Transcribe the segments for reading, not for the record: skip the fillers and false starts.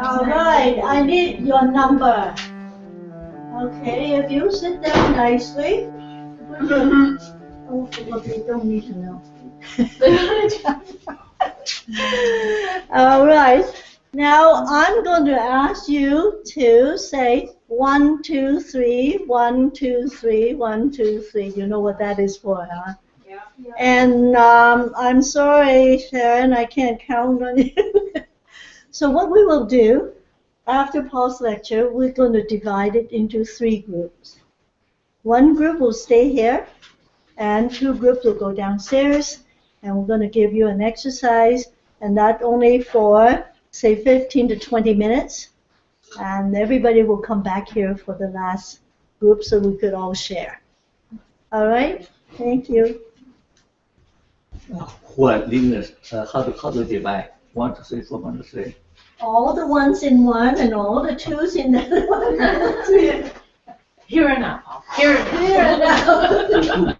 All right, I need your number. Okay, if you sit down nicely. Oh, you don't need to know. All right, now I'm going to ask you to say 1, 2, 3, 1, 2, 3, 1, 2, 3. You know what that is for, huh? Yeah. And I'm sorry, Sharon, I can't count on you. So what we will do, after Paul's lecture, we're going to divide it into 3 groups. One group will stay here, and 2 groups will go downstairs, and we're going to give you an exercise, and not only for, say, 15 to 20 minutes, and everybody will come back here for the last group so we could all share. All right? Thank you. What English? How to divide? 1, 2, 3, 4, 1, 2, 3. All the ones in one and all the twos in the one. Here and now. Here and now.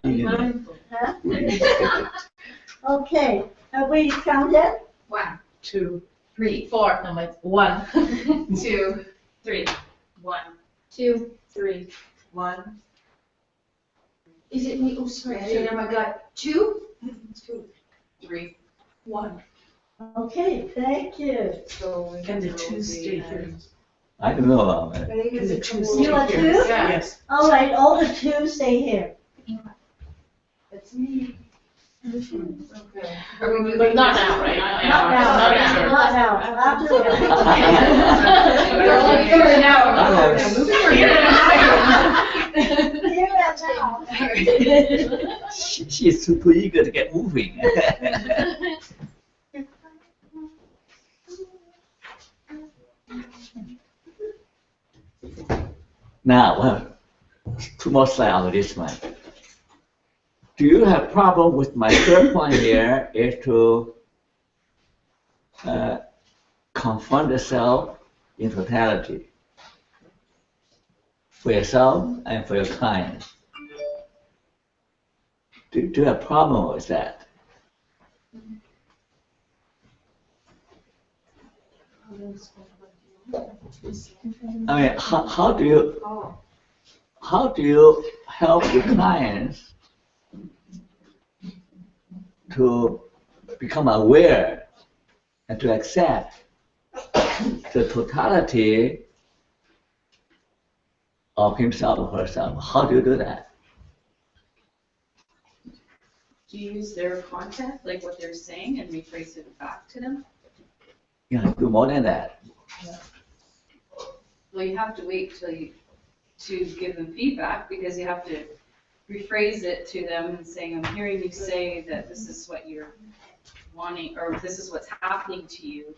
Okay, have we counted? 1, 2, 3, 4. No, it's 1, 2, 3, 1, 2, 3, 1. Is it me? Oh, sorry. I didn't have my gut. 2, 2, 3, 1. Okay, thank you. And the 2 stay here. I don't know about that. And the 2 You are 2? Yes. All right, all the 2s stay here. That's me. Okay. Are we moving? But not now, right? Not now. Not now. After the We're only here and now. Here and now. She's too eager to get moving. Now, well, 2 more slides on this one. Do you have problem with my third point here is to confront the self in totality for yourself and for your clients? Do you have a problem with that? I mean, how do you help your clients to become aware and to accept the totality of himself or herself? How do you do that? Do you use their content, like what they're saying, and rephrase it back to them? Yeah, do more than that. Well, you have to wait till you to give them feedback, because you have to rephrase it to them and saying, I'm hearing you say that this is what you're wanting, or this is what's happening to you,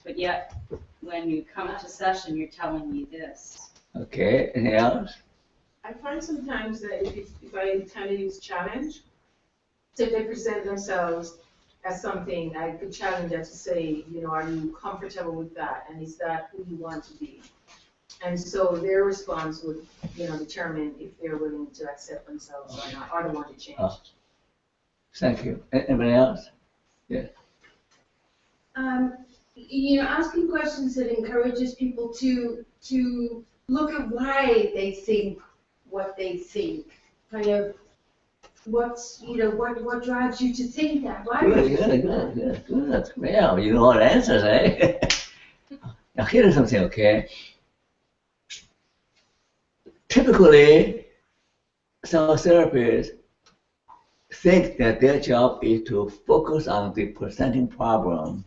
but yet when you come to session, you're telling me this. Okay, anything else? I find sometimes that if I kind of use challenge, so if they present themselves as something, I could challenge them to say, you know, are you comfortable with that? And is that who you want to be? And so their response would, you know, determine if they're willing to accept themselves or not, or they want to change. Oh. Thank you. Anybody else? Yeah. You know, asking questions that encourages people to look at why they think what they think. Kind of what's, you know, what drives you to think that? Why? Good. Well, you know all the answers, eh? Now here's something, okay? Typically, some therapists think that their job is to focus on the presenting problem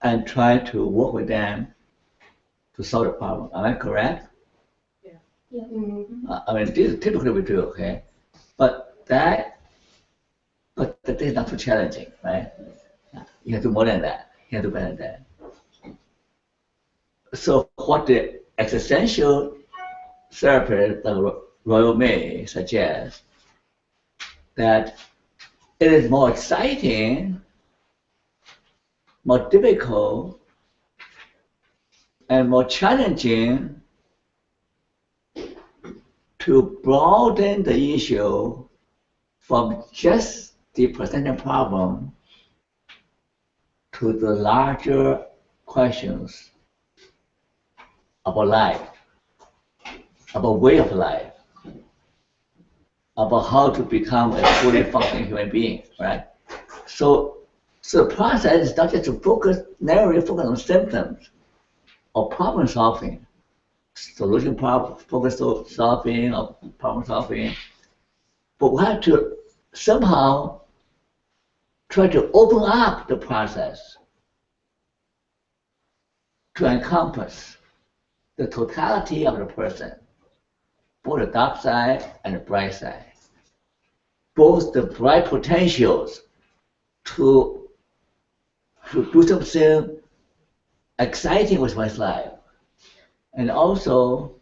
and try to work with them to solve the problem. Am I correct? Yeah. Mm-hmm. I mean, this is typically we do, okay? But that is not too challenging, right? You have to do more than that. You have to do better than that. So what the existential therapist, like Royal May, suggests that it is more exciting, more difficult, and more challenging to broaden the issue from just the presenting problem to the larger questions about life, about way of life, about how to become a fully functioning human being, right? So the process is not just to narrowly focus on symptoms or problem solving, solution problem, focus solving or problem solving, but we have to somehow try to open up the process to encompass the totality of the person, both the dark side and the bright side, both the bright potentials to do something exciting with one's life, and also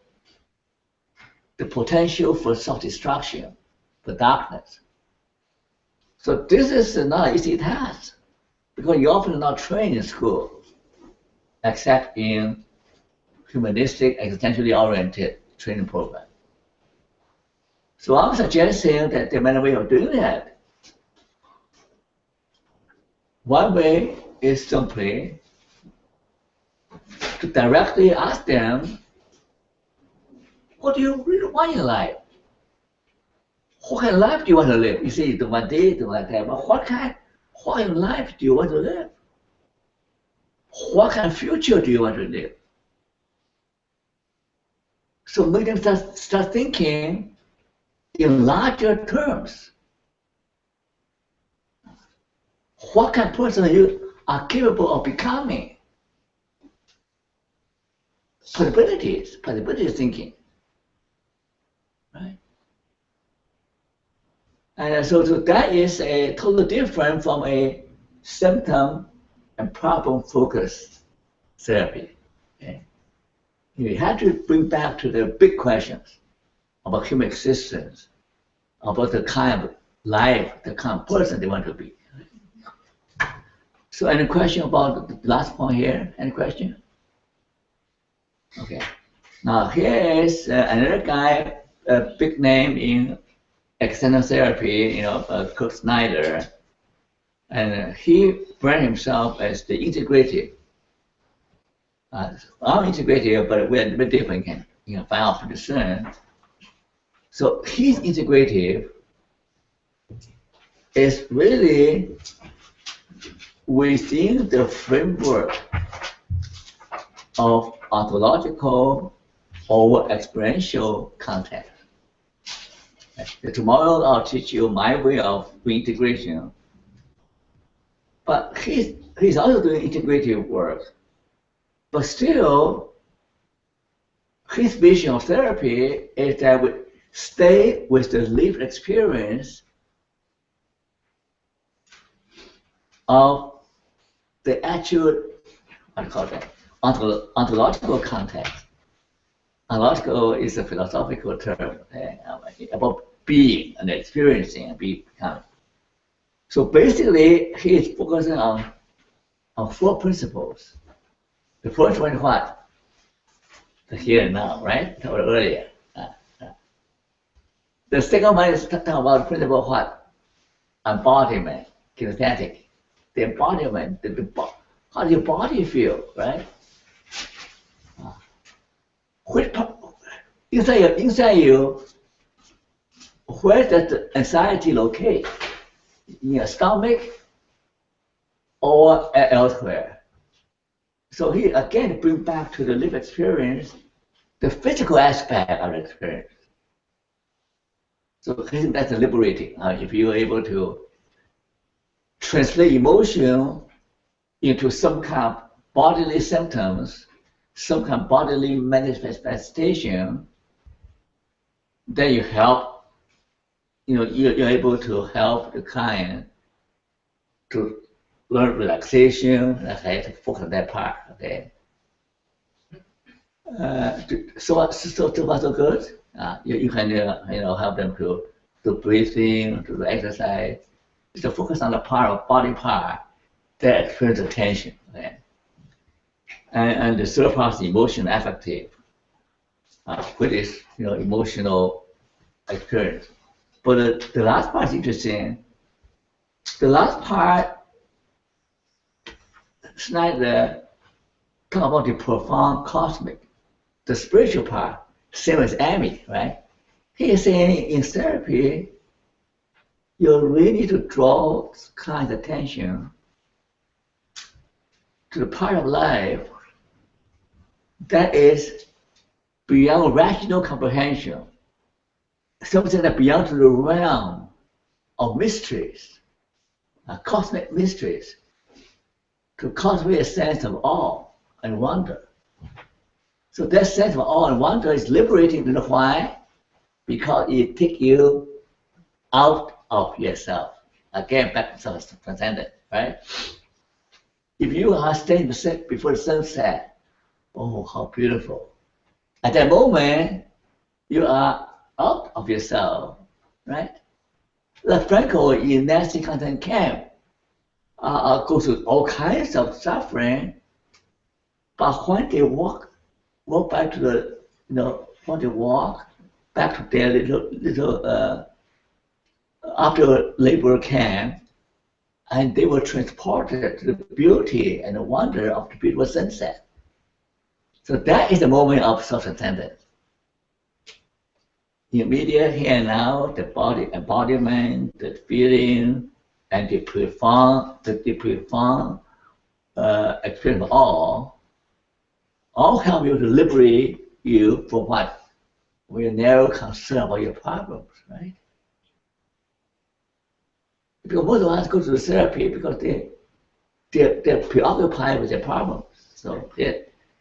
the potential for self-destruction, for darkness. So this is not an easy task, because you're often not trained in school, except in humanistic, existentially oriented training program. So I'm suggesting that there are many ways of doing that. One way is simply to directly ask them, what do you really want in life? What kind of life do you want to live? You say you don't want this, don't want that, but what kind of life do you want to live? What kind of future do you want to live? So make them start thinking in larger terms. What kind of person you are capable of becoming? Possibilities thinking, right? And so that is a totally different from a symptom and problem focused therapy. Okay? You have to bring back to the big questions about human existence, about the kind of life, the kind of person they want to be. So any question about the last point here? Any question? Okay. Now here is another guy, a big name in external therapy, called Schneider, and he branded himself as the integrative. I'm integrative, but we're a bit different. Can find out pretty soon. So his integrative is really within the framework of ontological or experiential context. Tomorrow I'll teach you my way of integration. But he's also doing integrative work. But still, his vision of therapy is that we stay with the lived experience of the actual, ontological context. Ontological is a philosophical term about being and experiencing and becoming. So basically, he is focusing on 4 principles. The first one is what? The here and now, right? Or earlier. The second one is talking about the principle of what? Embodiment, kinesthetic. The embodiment, how does your body feel, right? Which part, inside you, where does the anxiety locate? In your stomach or elsewhere? So he again brings back to the lived experience the physical aspect of the experience. So I think that's liberating. If you are able to translate emotion into some kind of bodily symptoms, some kind of bodily manifestation, then you help, you're able to help the client to learn relaxation, okay, to focus on that part, okay. So good. You can help them to breathing, to exercise, to focus on the body part that experiences tension, okay. And the third part is emotional affective, which is emotional experience. But the last part is interesting. The last part, Schneider talk about the profound cosmic. the spiritual part, same as Amy, right? He is saying in therapy, you really need to draw kind of attention to the part of life that is beyond rational comprehension, something that beyond the realm of mysteries, cosmic mysteries, to cultivate a sense of awe and wonder. So that sense of awe and wonder is liberating. You know why? Because it takes you out of yourself. Again, back to self-transcendent, right? If you are standing before the sunset, oh, how beautiful. At that moment, you are out of yourself, right? Like Frankl in Nazi content camp goes through all kinds of suffering, but when they walk back to the, when they walk back to their little after labor camp, and they were transported to the beauty and the wonder of the beautiful sunset. So that is the moment of self-transcendence. Immediate here and now, the body embodiment, the feeling, and the profound experience of all help you to liberate you from what? We're narrow concern about your problems, right? Because most of us go to the therapy because they're preoccupied with their problems. So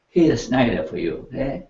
here's Schneider for you. Okay?